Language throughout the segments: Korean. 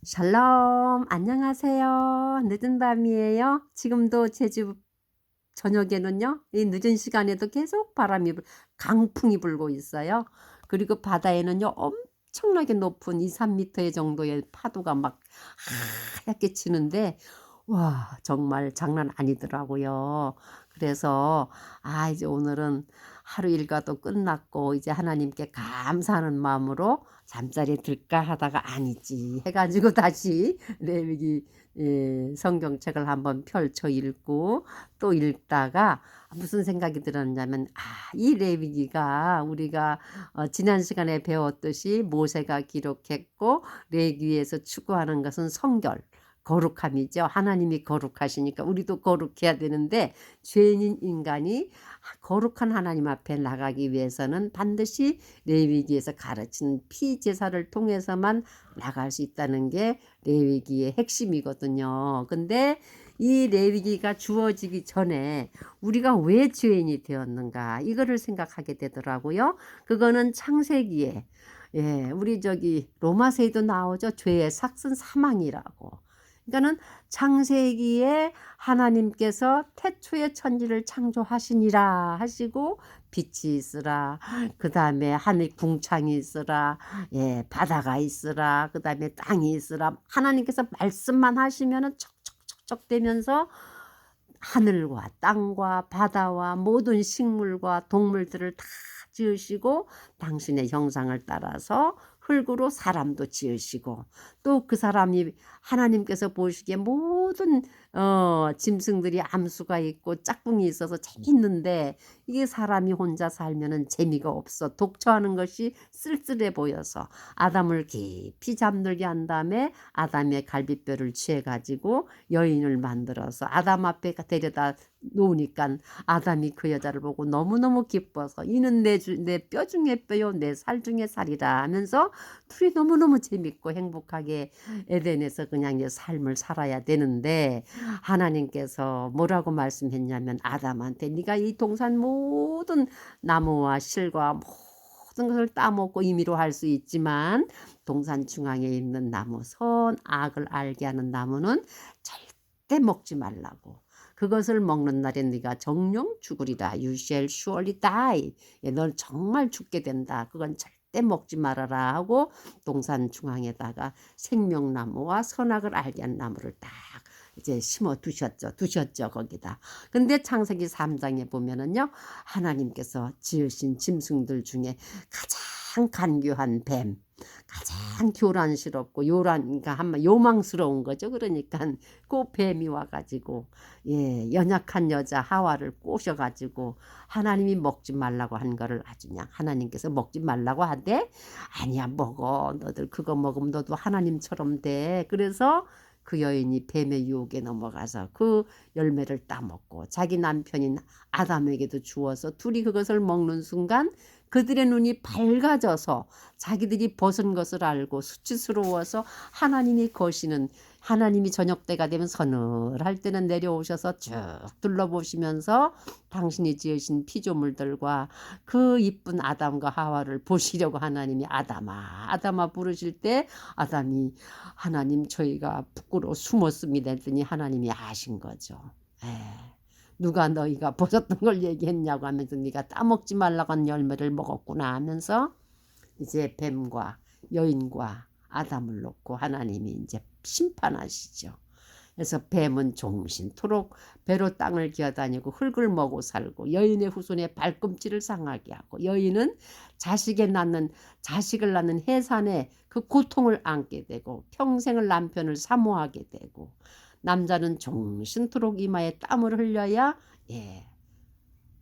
샬롬, 안녕하세요. 늦은 밤이에요. 지금도 제주 저녁에는요, 이 늦은 시간에도 계속 강풍이 불고 있어요. 그리고 바다에는요, 엄청나게 높은 2, 3미터 정도의 파도가 막 하얗게 치는데, 와, 정말 장난 아니더라고요. 그래서, 이제 오늘은 하루 일과도 끝났고, 이제 하나님께 감사하는 마음으로 잠자리에 들까 하다가 아니지 해가지고 다시 레위기 성경책을 한번 펼쳐 읽고 또 읽다가 무슨 생각이 들었냐면 이 레위기가 우리가 지난 시간에 배웠듯이 모세가 기록했고 레위기에서 추구하는 것은 성결 거룩함이죠. 하나님이 거룩하시니까 우리도 거룩해야 되는데 죄인인 인간이 거룩한 하나님 앞에 나가기 위해서는 반드시 레위기에서 가르친 피제사를 통해서만 나갈 수 있다는 게 레위기의 핵심이거든요. 근데 이 레위기가 주어지기 전에 우리가 왜 죄인이 되었는가 이거를 생각하게 되더라고요. 그거는 창세기에 우리 저기 로마서에도 나오죠. 죄의 삭은 사망이라고. 그러니까는 창세기에 하나님께서 태초에 천지를 창조하시니라 하시고 빛이 있으라. 그다음에 하늘 궁창이 있으라. 바다가 있으라. 그다음에 땅이 있으라. 하나님께서 말씀만 하시면은 척척척척 되면서 하늘과 땅과 바다와 모든 식물과 동물들을 다 지으시고 당신의 형상을 따라서 흙으로 사람도 지으시고 또 그 사람이 하나님께서 보시기에 모든 짐승들이 암수가 있고 짝꿍이 있어서 재밌는데 이게 사람이 혼자 살면은 재미가 없어 독처하는 것이 쓸쓸해 보여서 아담을 깊이 잠들게 한 다음에 아담의 갈비뼈를 취해 가지고 여인을 만들어서 아담 앞에 데려다 놓으니까 아담이 그 여자를 보고 너무너무 기뻐서 이는 내 뼈 중에 뼈요 내 살 중에 살이라 하면서 둘이 너무너무 재밌고 행복하게 에덴에서 그냥 이 삶을 살아야 되는데 하나님께서 뭐라고 말씀했냐면 아담한테 네가 이 동산 모든 나무와 실과 모든 것을 따먹고 임의로 할 수 있지만 동산 중앙에 있는 나무 선악을 알게 하는 나무는 절대 먹지 말라고. 그것을 먹는 날에 네가 정령 죽으리라. You shall surely die. 넌 정말 죽게 된다. 그건 절대 먹지 말아라 하고 동산 중앙에다가 생명나무와 선악을 알게 한 나무를 딱 이제 심어 두셨죠 거기다. 근데 창세기 3장에 보면은요 하나님께서 지으신 짐승들 중에 가장 간교한 뱀, 가장 교란스럽고 그러니까 한번 요망스러운 거죠. 그러니까 그 뱀이 와가지고 연약한 여자 하와를 꼬셔가지고 하나님이 먹지 말라고 한 거를 아주 그냥 하나님께서 먹지 말라고 하되 아니야 먹어 너들 그거 먹으면 너도 하나님처럼 돼. 그래서 그 여인이 뱀의 유혹에 넘어가서 그 열매를 따먹고 자기 남편인 아담에게도 주어서 둘이 그것을 먹는 순간 그들의 눈이 밝아져서 자기들이 벗은 것을 알고 수치스러워서 하나님이 거시는 하나님이 저녁 때가 되면 서늘할 때는 내려오셔서 쭉 둘러보시면서 당신이 지으신 피조물들과 그 이쁜 아담과 하와를 보시려고 하나님이 아담아 부르실 때 아담이 하나님 저희가 부끄러워 숨었습니다 했더니 하나님이 아신 거죠. 누가 너희가 벗었던 걸 얘기했냐고 하면서 네가 따먹지 말라고 한 열매를 먹었구나 하면서 이제 뱀과 여인과 아담을 놓고 하나님이 이제 심판하시죠. 그래서 뱀은 종신토록 배로 땅을 기어다니고 흙을 먹고 살고 여인의 후손의 발꿈치를 상하게 하고 여인은 자식을 낳는 해산에 그 고통을 안게 되고 평생을 남편을 사모하게 되고 남자는 종신토록 이마에 땀을 흘려야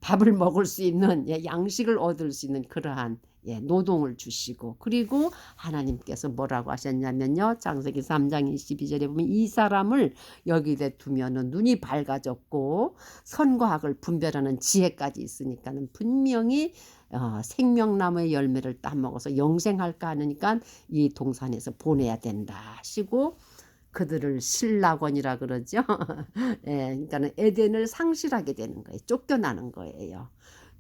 밥을 먹을 수 있는 양식을 얻을 수 있는 그러한 노동을 주시고 그리고 하나님께서 뭐라고 하셨냐면요. 창세기 3장 22절에 보면 이 사람을 여기에 두면은 눈이 밝아졌고 선과 악을 분별하는 지혜까지 있으니까는 분명히 생명나무의 열매를 따먹어서 영생할까 하니까 이 동산에서 보내야 된다 하시고 그들을 실락원이라 그러죠. 그러니까는 에덴을 상실하게 되는 거예요. 쫓겨나는 거예요.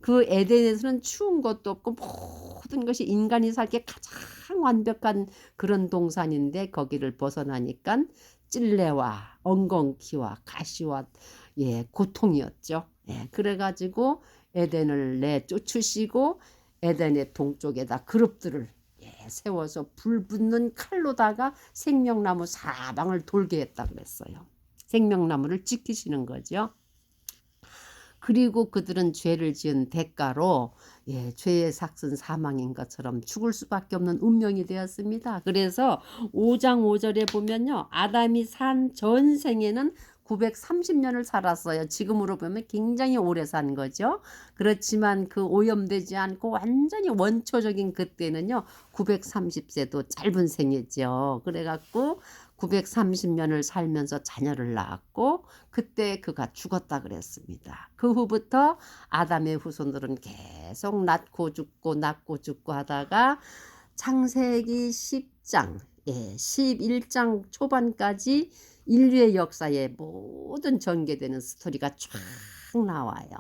그 에덴에서는 추운 것도 없고 모든 것이 인간이 살기에 가장 완벽한 그런 동산인데 거기를 벗어나니까 찔레와 엉겅퀴와 가시와 고통이었죠. 그래가지고 에덴을 내쫓으시고 에덴의 동쪽에다 그룹들을 세워서 불 붙는 칼로다가 생명나무 사방을 돌게 했다 그랬어요. 생명나무를 지키시는 거죠. 그리고 그들은 죄를 지은 대가로 죄의 삭은 사망인 것처럼 죽을 수밖에 없는 운명이 되었습니다. 그래서 5장 5절에 보면요. 아담이 산 전생에는 930년을 살았어요. 지금으로 보면 굉장히 오래 산 거죠. 그렇지만 그 오염되지 않고 완전히 원초적인 그때는요. 930세도 짧은 생이죠. 그래갖고 930년을 살면서 자녀를 낳았고 그때 그가 죽었다 그랬습니다. 그 후부터 아담의 후손들은 계속 낳고 죽고 하다가 창세기 10장 11장 초반까지 인류의 역사에 모든 전개되는 스토리가 쫙 나와요.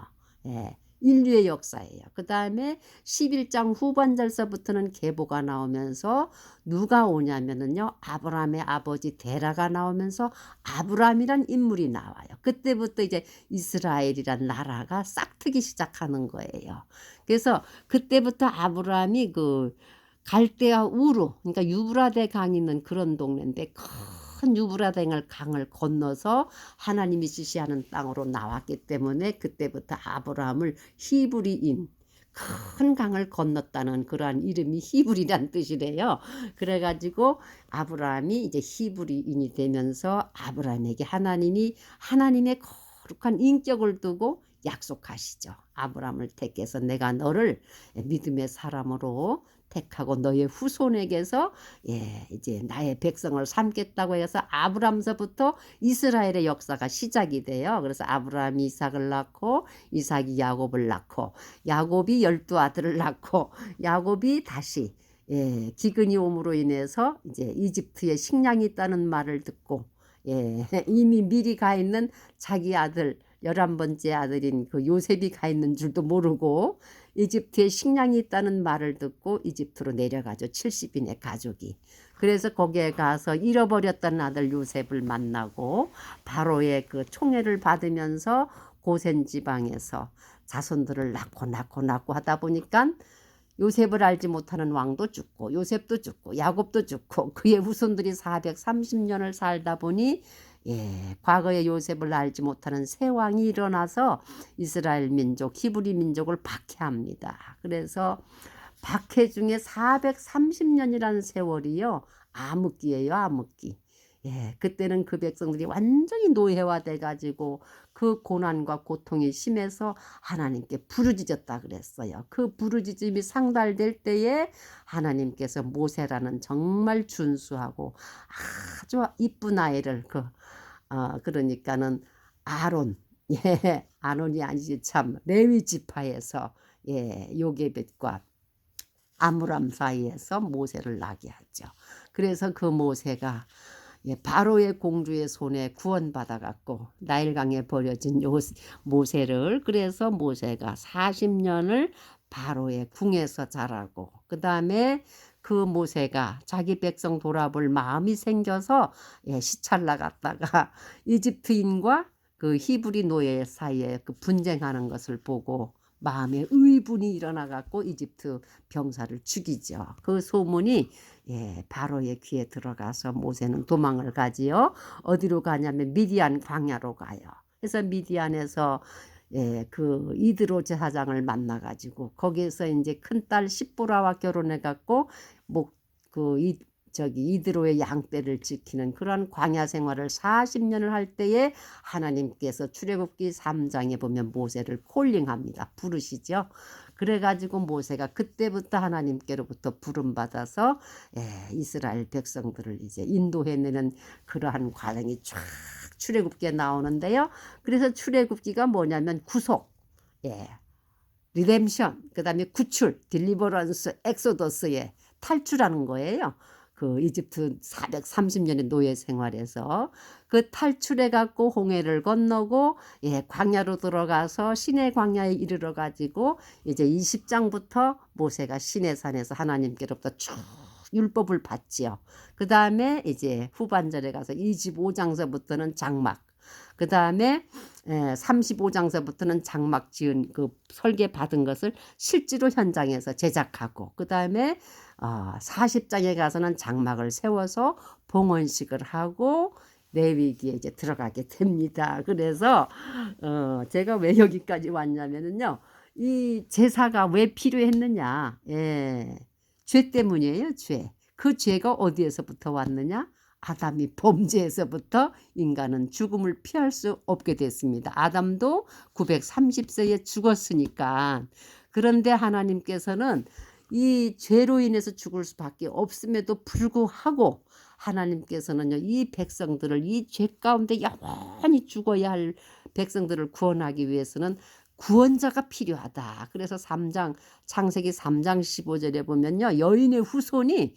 인류의 역사예요. 그 다음에 11장 후반절서부터는 계보가 나오면서 누가 오냐면은요. 아브라함의 아버지 데라가 나오면서 아브라함이란 인물이 나와요. 그때부터 이제 이스라엘이란 나라가 싹트기 시작하는 거예요. 그래서 그때부터 아브라함이 그 갈대아 우루, 그러니까 유브라데 강이 있는 그런 동네인데 큰 유브라데 강을 건너서 하나님이 지시하는 땅으로 나왔기 때문에 그때부터 아브라함을 히브리인, 큰 강을 건넜다는 그러한 이름이 히브리란 뜻이래요. 그래가지고 아브라함이 이제 히브리인이 되면서 아브라함에게 하나님이 하나님의 거룩한 인격을 두고 약속하시죠. 아브라함을 택해서 내가 너를 믿음의 사람으로 택하고 너의 후손에게서 이제 나의 백성을 삼겠다고 해서 아브람서부터 이스라엘의 역사가 시작이 돼요. 그래서 아브라함이 이삭을 낳고 이삭이 야곱을 낳고 야곱이 12아들을 낳고 야곱이 다시 기근이 옴으로 인해서 이제 이집트에 식량이 있다는 말을 듣고 이미 미리 가 있는 자기 아들 11번째 아들인 그 요셉이 가 있는 줄도 모르고 이집트에 식량이 있다는 말을 듣고 이집트로 내려가죠. 70인의 가족이. 그래서 거기에 가서 잃어버렸던 아들 요셉을 만나고 바로의 그 총애를 받으면서 고센 지방에서 자손들을 낳고 하다 보니까 요셉을 알지 못하는 왕도 죽고 요셉도 죽고 야곱도 죽고 그의 후손들이 430년을 살다 보니 과거의 요셉을 알지 못하는 새 왕이 일어나서 이스라엘 민족, 히브리 민족을 박해합니다. 그래서 박해 중에 430년이라는 세월이요. 암흑기예요, 암흑기. 그때는 그 백성들이 완전히 노예화돼 가지고 그 고난과 고통이 심해서 하나님께 부르짖었다 그랬어요. 그 부르짖음이 상달될 때에 하나님께서 모세라는 정말 준수하고 아주 이쁜 아이를 그러니까는 아론, 아론이 아니지 참 레위 지파에서 요게벳과 아므람 사이에서 모세를 낳게 하죠. 그래서 그 모세가 바로의 공주의 손에 구원받아 갖고 나일강에 버려진 모세를 그래서 모세가 40년을 바로의 궁에서 자라고 그 다음에 그 모세가 자기 백성 돌아볼 마음이 생겨서 시찰 나갔다가 이집트인과 그 히브리 노예 사이에 그 분쟁하는 것을 보고 마음에 의분이 일어나 갖고 이집트 병사를 죽이죠. 그 소문이 바로의 귀에 들어가서 모세는 도망을 가지요. 어디로 가냐면 미디안 광야로 가요. 그래서 미디안에서 그 이드로 제사장을 만나 가지고 거기에서 이제 큰딸 십보라와 결혼해 갖고 이드로의 양떼를 지키는 그런 광야 생활을 40년을 할 때에 하나님께서 출애굽기 3장에 보면 모세를 콜링합니다. 부르시죠. 그래가지고 모세가 그때부터 하나님께로부터 부름받아서 이스라엘 백성들을 이제 인도해내는 그러한 과정이 쫙 출애굽기에 나오는데요. 그래서 출애굽기가 뭐냐면 구속, 리뎀션, 그 다음에 구출, 딜리버런스, 엑소더스에 탈출하는 거예요. 그 이집트 430년의 노예 생활에서 그 탈출해 갖고 홍해를 건너고 광야로 들어가서 시내 광야에 이르러 가지고 이제 20장부터 모세가 시내산에서 하나님께로부터 쭉 율법을 받지요. 그 다음에 이제 후반절에 가서 25장서부터는 장막, 그 다음에 35장서부터는 장막 지은 그 설계 받은 것을 실제로 현장에서 제작하고, 그 다음에 40장에 가서는 장막을 세워서 봉헌식을 하고 레위기에 이제 들어가게 됩니다. 그래서 제가 왜 여기까지 왔냐면은요, 이 제사가 왜 필요했느냐? 죄 때문이에요, 죄. 그 죄가 어디에서부터 왔느냐? 아담이 범죄에서부터 인간은 죽음을 피할 수 없게 됐습니다. 아담도 930세에 죽었으니까. 그런데 하나님께서는 이 죄로 인해서 죽을 수밖에 없음에도 불구하고 하나님께서는요, 이 백성들을, 이 죄 가운데 영원히 죽어야 할 백성들을 구원하기 위해서는 구원자가 필요하다. 그래서 창세기 3장 15절에 보면요, 여인의 후손이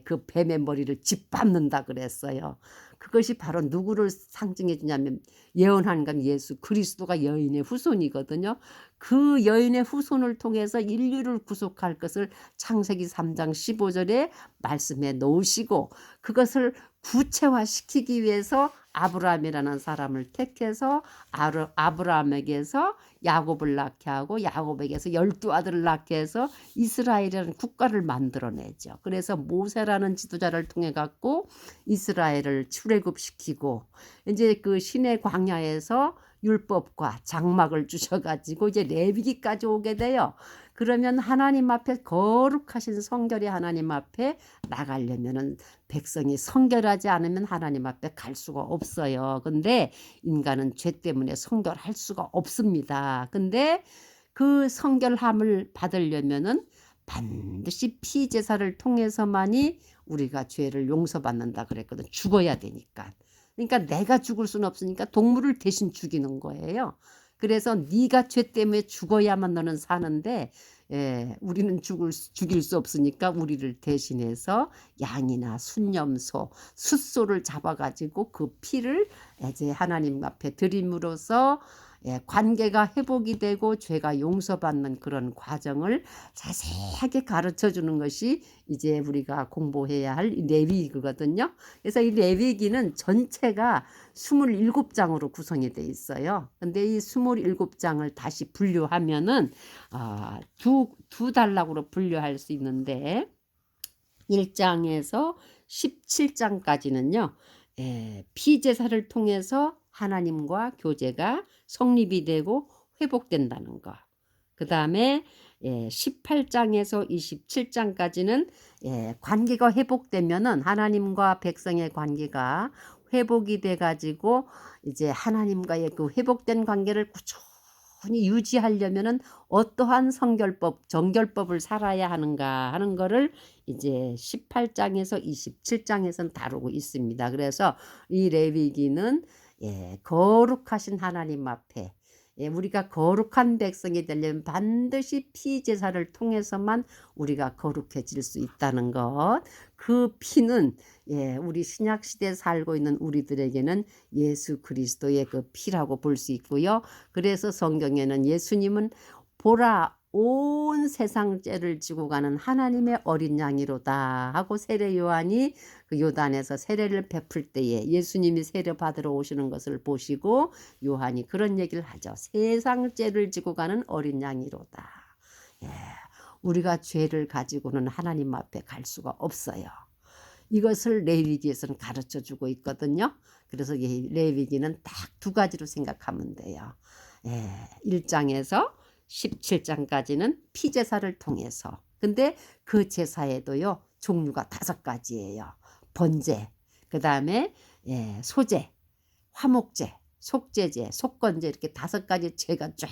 그 뱀의 머리를 짓밟는다 그랬어요. 그것이 바로 누구를 상징해 주냐면 예언한 건 예수 그리스도가 여인의 후손이거든요. 그 여인의 후손을 통해서 인류를 구속할 것을 창세기 3장 15절에 말씀해 놓으시고, 그것을 구체화시키기 위해서 아브라함이라는 사람을 택해서 아브라함에게서 야곱을 낳게 하고 야곱에게서 12아들을 낳게 해서 이스라엘이라는 국가를 만들어내죠. 그래서 모세라는 지도자를 통해 갖고 이스라엘을 출애굽시키고, 이제 그 시내 광야에서 율법과 장막을 주셔가지고 이제 레위기까지 오게 돼요. 그러면 하나님 앞에, 거룩하신 성결의 하나님 앞에 나가려면은 백성이 성결하지 않으면 하나님 앞에 갈 수가 없어요. 근데 인간은 죄 때문에 성결할 수가 없습니다. 근데 그 성결함을 받으려면은 반드시 피제사를 통해서만이 우리가 죄를 용서받는다 그랬거든. 죽어야 되니까. 그러니까 내가 죽을 수는 없으니까 동물을 대신 죽이는 거예요. 그래서 네가 죄 때문에 죽어야만 너는 사는데, 우리는 죽일 수 없으니까 우리를 대신해서 양이나 순념소, 숫소를 잡아가지고 그 피를 이제 하나님 앞에 드림으로써 관계가 회복이 되고 죄가 용서받는 그런 과정을 자세하게 가르쳐 주는 것이 이제 우리가 공부해야 할 레위기거든요. 그래서 이 레위기는 전체가 27장으로 구성이 돼 있어요. 근데 이 27장을 다시 분류하면은 두 단락으로 분류할 수 있는데, 1장에서 17장까지는요, 피제사를 통해서 하나님과 교제가 성립이 되고 회복된다는 거. 그 다음에 18장에서 27장까지는 관계가 회복되면은 하나님과 백성의 관계가 회복이 돼 가지고 이제 하나님과의 그 회복된 관계를 꾸준히 유지하려면은 어떠한 성결법, 정결법을 살아야 하는가 하는 거를 이제 18장에서 27장에서는 다루고 있습니다. 그래서 이 레위기는 거룩하신 하나님 앞에 우리가 거룩한 백성이 되려면 반드시 피제사를 통해서만 우리가 거룩해질 수 있다는 것. 그 피는 우리 신약시대에 살고 있는 우리들에게는 예수 그리스도의 그 피라고 볼 수 있고요. 그래서 성경에는 예수님은 보라, 온 세상 죄를 지고 가는 하나님의 어린 양이로다 하고 세례 요한이 그 요단에서 세례를 베풀 때에 예수님이 세례 받으러 오시는 것을 보시고 요한이 그런 얘기를 하죠. 세상 죄를 지고 가는 어린 양이로다. 우리가 죄를 가지고는 하나님 앞에 갈 수가 없어요. 이것을 레위기에서는 가르쳐 주고 있거든요. 그래서 이 레위기는 딱 두 가지로 생각하면 돼요. 1장에서 17장까지는 피제사를 통해서. 근데 그 제사에도요, 종류가 5가지예요. 번제, 그 다음에 소제, 화목제, 속죄제, 속건제, 이렇게 5가지 제가 쫙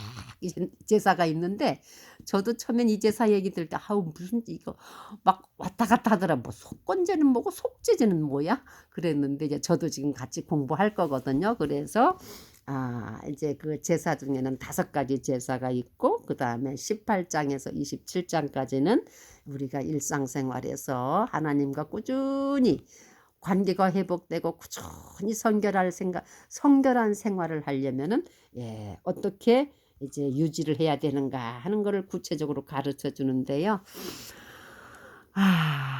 제사가 있는데, 저도 처음엔 이 제사 얘기 들을 때 무슨 이거 막 왔다 갔다 하더라. 뭐 속건제는 뭐고 속죄제는 뭐야? 그랬는데 이제 저도 지금 같이 공부할 거거든요. 그래서 이제 그 제사 중에는 5가지 제사가 있고 그다음에 18장에서 27장까지는 우리가 일상생활에서 하나님과 꾸준히 관계가 회복되고 꾸준히 성결한 생활을 하려면은 어떻게 이제 유지를 해야 되는가 하는 거를 구체적으로 가르쳐 주는데요.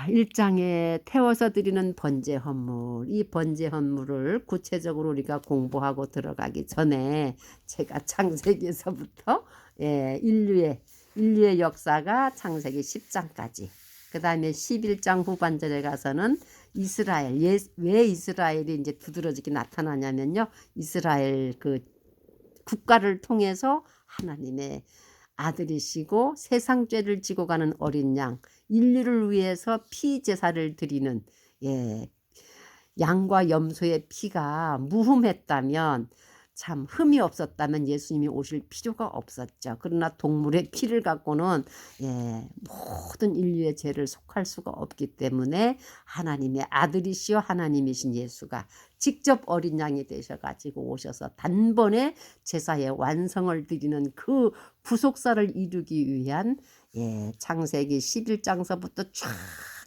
1장에 태워서 드리는 번제 헌물, 이 번제 헌물을 구체적으로 우리가 공부하고 들어가기 전에 제가 창세기에서부터 인류의 역사가 창세기 10장까지, 그 다음에 11장 후반절에 가서는 이스라엘, 왜 이스라엘이 이제 두드러지게 나타나냐면요, 이스라엘 그 국가를 통해서 하나님의 아들이시고 세상 죄를 지고 가는 어린 양, 인류를 위해서 피 제사를 드리는 양과 염소의 피가 무흠했다면, 참 흠이 없었다면 예수님이 오실 필요가 없었죠. 그러나 동물의 피를 갖고는 모든 인류의 죄를 속할 수가 없기 때문에 하나님의 아들이시여 하나님이신 예수가 직접 어린 양이 되셔가지고 오셔서 단번에 제사의 완성을 드리는 그 구속사를 이루기 위한 창세기 11장서부터 쫙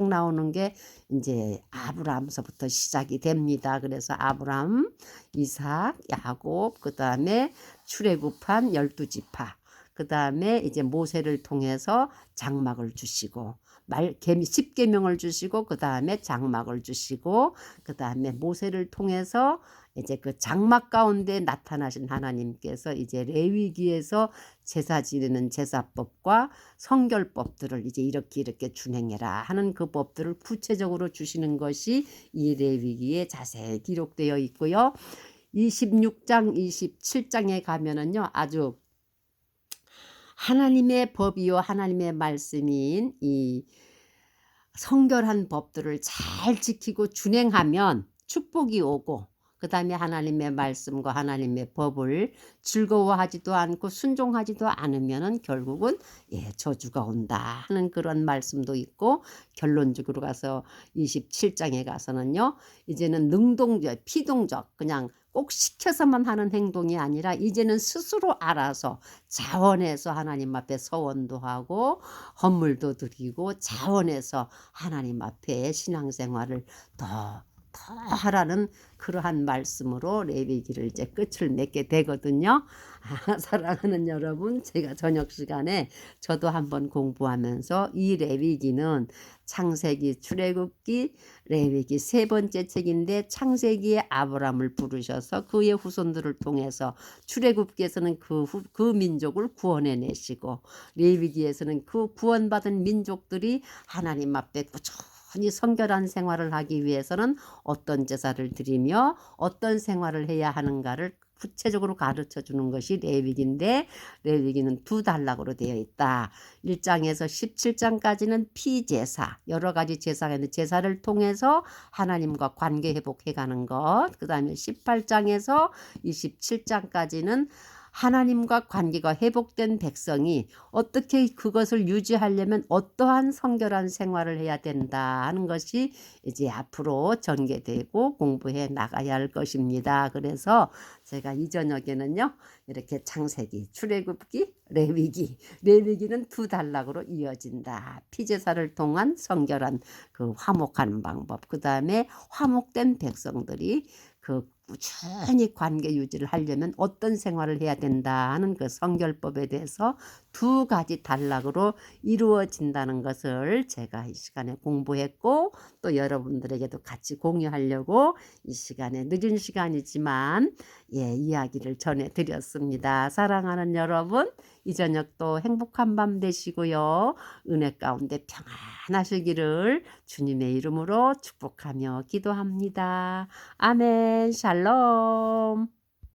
나오는 게 이제 아브라함서부터 시작이 됩니다. 그래서 아브라함, 이삭, 야곱, 그 다음에 출애굽한 12지파, 그 다음에 이제 모세를 통해서 장막을 주시고 10계명을 주시고 그 다음에 장막을 주시고 그 다음에 모세를 통해서 이제 그 장막 가운데 나타나신 하나님께서 이제 레위기에서 제사 지내는 제사법과 성결법들을 이제 이렇게 준행해라 하는 그 법들을 구체적으로 주시는 것이 이 레위기에 자세히 기록되어 있고요. 26장, 27장에 가면은요, 아주 하나님의 법이요 하나님의 말씀인 이 성결한 법들을 잘 지키고 준행하면 축복이 오고, 그 다음에 하나님의 말씀과 하나님의 법을 즐거워하지도 않고 순종하지도 않으면 결국은 저주가 온다 하는 그런 말씀도 있고, 결론적으로 가서 27장에 가서는요, 이제는 능동적, 피동적, 그냥 꼭 시켜서만 하는 행동이 아니라 이제는 스스로 알아서 자원해서 하나님 앞에 서원도 하고 헌물도 드리고 자원해서 하나님 앞에 신앙생활을 더 하라는 그러한 말씀으로 레위기를 이제 끝을 맺게 되거든요. 사랑하는 여러분, 제가 저녁 시간에 저도 한번 공부하면서 이 레위기는 창세기, 출애굽기, 레위기 3번째 책인데, 창세기에 아브라함을 부르셔서 그의 후손들을 통해서, 출애굽기에서는 그 민족을 구원해내시고, 레위기에서는 그 구원받은 민족들이 하나님 앞에 꾸준히 성결한 생활을 하기 위해서는 어떤 제사를 드리며 어떤 생활을 해야 하는가를 구체적으로 가르쳐 주는 것이 레위기인데, 레위기는 2단락으로 되어 있다. 1장에서 17장까지는 피제사, 여러 가지 제사가 있는데 제사를 통해서 하나님과 관계 회복해 가는 것, 그 다음에 18장에서 27장까지는 하나님과 관계가 회복된 백성이 어떻게 그것을 유지하려면 어떠한 성결한 생활을 해야 된다 하는 것이 이제 앞으로 전개되고 공부해 나가야 할 것입니다. 그래서 제가 이 저녁에는요, 이렇게 창세기, 출애굽기, 레위기는 2단락으로 이어진다. 피제사를 통한 성결한 그 화목하는 방법, 그 다음에 화목된 백성들이 그 꾸준히 관계 유지를 하려면 어떤 생활을 해야 된다 하는 그 성결법에 대해서 2가지 단락으로 이루어진다는 것을 제가 이 시간에 공부했고, 또 여러분들에게도 같이 공유하려고 이 시간에, 늦은 시간이지만 이야기를 전해드렸습니다. 사랑하는 여러분, 이 저녁도 행복한 밤 되시고요, 은혜 가운데 평안하시기를 주님의 이름으로 축복하며 기도합니다. 아멘. 샬롬.